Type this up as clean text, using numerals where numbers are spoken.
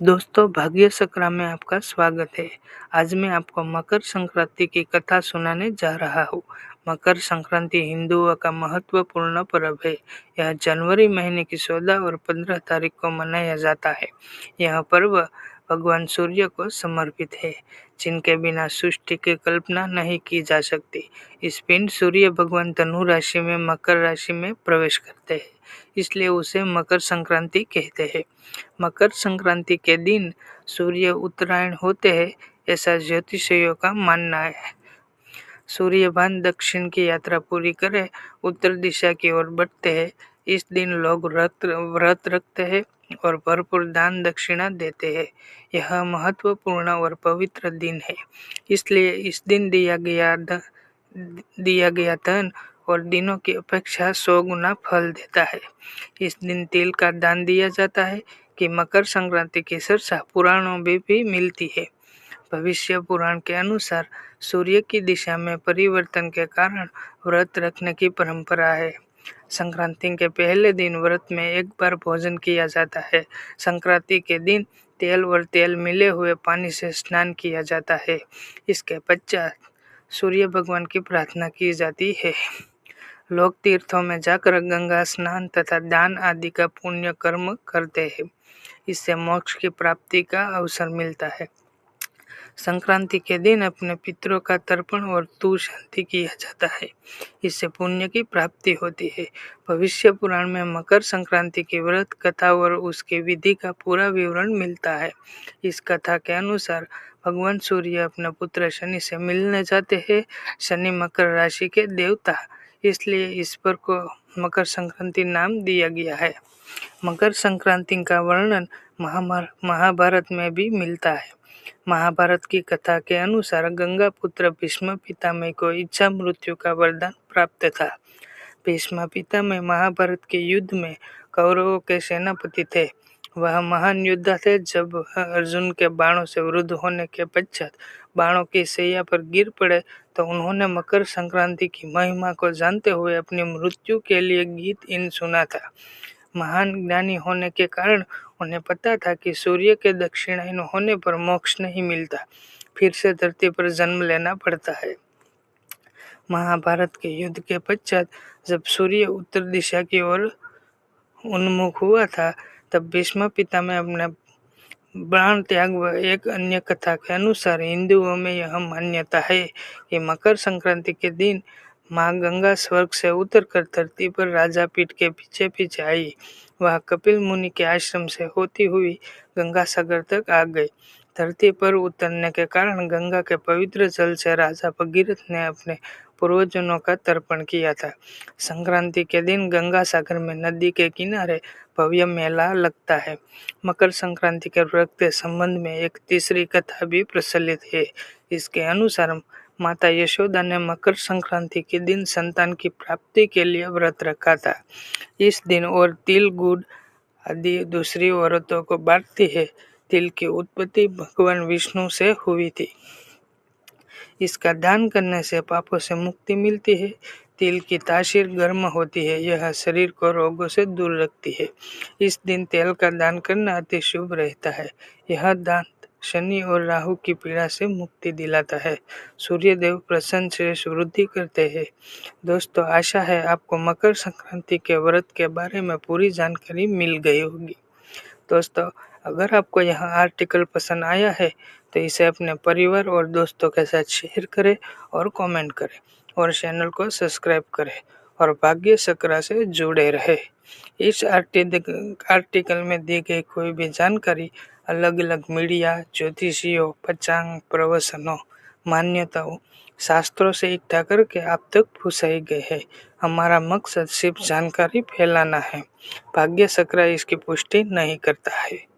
दोस्तों, भाग्य सक्रा में आपका स्वागत है। आज मैं आपको मकर संक्रांति की कथा सुनाने जा रहा हूँ। मकर संक्रांति हिंदुओं का महत्वपूर्ण पर्व है। यह जनवरी महीने की 14 और 15 तारीख को मनाया जाता है। यह पर्व भगवान सूर्य को समर्पित है, जिनके बिना सृष्टि की कल्पना नहीं की जा सकती। इस दिन सूर्य भगवान धनु राशि में मकर राशि में प्रवेश करते हैं, इसलिए उसे मकर संक्रांति कहते हैं। मकर संक्रांति के दिन सूर्य उत्तरायण होते हैं, ऐसा ज्योतिषियों का मानना है। सूर्यभान दक्षिण की यात्रा पूरी करे उत्तर दिशा की ओर बढ़ते हैं। इस दिन लोग व्रत रखते हैं और भरपूर दान दक्षिणा देते हैं। यह महत्वपूर्ण और पवित्र दिन है, इसलिए इस दिन दिया गया धन और दिनों की अपेक्षा 100 गुना फल देता है। इस दिन तिल का दान दिया जाता है कि मकर संक्रांति की चर्चा पुराणों में भी मिलती है। भविष्य पुराण के अनुसार सूर्य की दिशा में परिवर्तन के कारण व्रत रखने की परंपरा है। संक्रांति के पहले दिन व्रत में एक बार भोजन किया जाता है। संक्रांति के दिन तेल और तेल मिले हुए पानी से स्नान किया जाता है। इसके पश्चात सूर्य भगवान की प्रार्थना की जाती है। लोग तीर्थों में जाकर गंगा स्नान तथा दान आदि का पुण्य कर्म करते हैं। इससे मोक्ष की प्राप्ति का अवसर मिलता है। संक्रांति के दिन अपने पितरों का तर्पण और तू शांति किया जाता है। इससे पुण्य की प्राप्ति होती है। भविष्य पुराण में मकर संक्रांति की व्रत कथा और उसकी विधि का पूरा विवरण मिलता है। इस कथा के अनुसार भगवान सूर्य अपने पुत्र शनि से मिलने जाते हैं। शनि मकर राशि के देवता, इसलिए इस पर को मकर संक्रांति नाम दिया गया है। मकर संक्रांति का वर्णन महाभारत में भी मिलता है। महाभारत की कथा के अनुसार गंगा पुत्र भीष्म पितामह को इच्छा मृत्यु का वरदान प्राप्त था। भीष्म पितामह महाभारत के युद्ध में कौरवों के सेनापति थे। वह महान योद्धा थे। जब अर्जुन के बाणों से वृद्ध होने के पश्चात बाणों की शैया पर गिर पड़े तो उन्होंने मकर संक्रांति की महिमा को जानते हुए अपनी मृत्यु के लिए गीत इन सुना था। महान ज्ञानी होने के कारण उन्हें पता था कि सूर्य के दक्षिणायन होने पर मोक्ष नहीं मिलता, फिर से धरती पर जन्म लेना पड़ता है। महाभारत के युद्ध के पश्चात जब सूर्य उत्तर दिशा की ओर उन्मुख हुआ था, तब भीष्म पितामह अपने प्राण त्याग व एक अन्य कथा के अनुसार हिंदुओं में यह मान्यता है कि मकर संक्रांति के दिन माँ गंगा स्वर्ग से उतरकर धरती पर राजा पीठ के पीछे पीछे आई। वह कपिल मुनि के आश्रम से होती हुई गंगा सागर तक आ गई। धरती पर उतरने के कारण गंगा के पवित्र जल से राजा भगीरथ ने अपने पूर्वजों का तर्पण किया था। संक्रांति के दिन गंगा सागर में नदी के किनारे भव्य मेला लगता है। मकर संक्रांति के व्रत के संबंध में एक तीसरी कथा भी प्रचलित है। इसके अनुसार माता यशोदा ने मकर संक्रांति के दिन संतान की प्राप्ति के लिए व्रत रखा था। इस दिन और तिल गुड़ आदि दूसरी औरतों को बांटती है। तिल की उत्पत्ति भगवान विष्णु से हुई थी। इसका दान करने से पापों से मुक्ति मिलती है। तिल की तासीर गर्म होती है। यह शरीर को रोगों से दूर रखती है। इस दिन तेल का दान करना अति शुभ रहता है। यह दान शनि और राहु की पीड़ा से मुक्ति दिलाता है। सूर्य देव प्रसन्न से वृद्धि करते हैं। दोस्तों, आशा है आपको मकर संक्रांति के व्रत के बारे में पूरी जानकारी मिल गई होगी। दोस्तों, अगर आपको यह आर्टिकल पसंद आया है तो इसे अपने परिवार और दोस्तों के साथ शेयर करें और कमेंट करें और चैनल को सब्सक्राइब करें और भाग्य सक्रा से जुड़े रहे। इस आर्टिकल में दी गई कोई भी जानकारी अलग अलग मीडिया, ज्योतिषियों, पंचांग, प्रवचनों, मान्यताओं, शास्त्रों से इकट्ठा करके आप तक पहुंचाई गई है। हमारा मकसद सिर्फ जानकारी फैलाना है। भाग्य सक्रा इसकी पुष्टि नहीं करता है।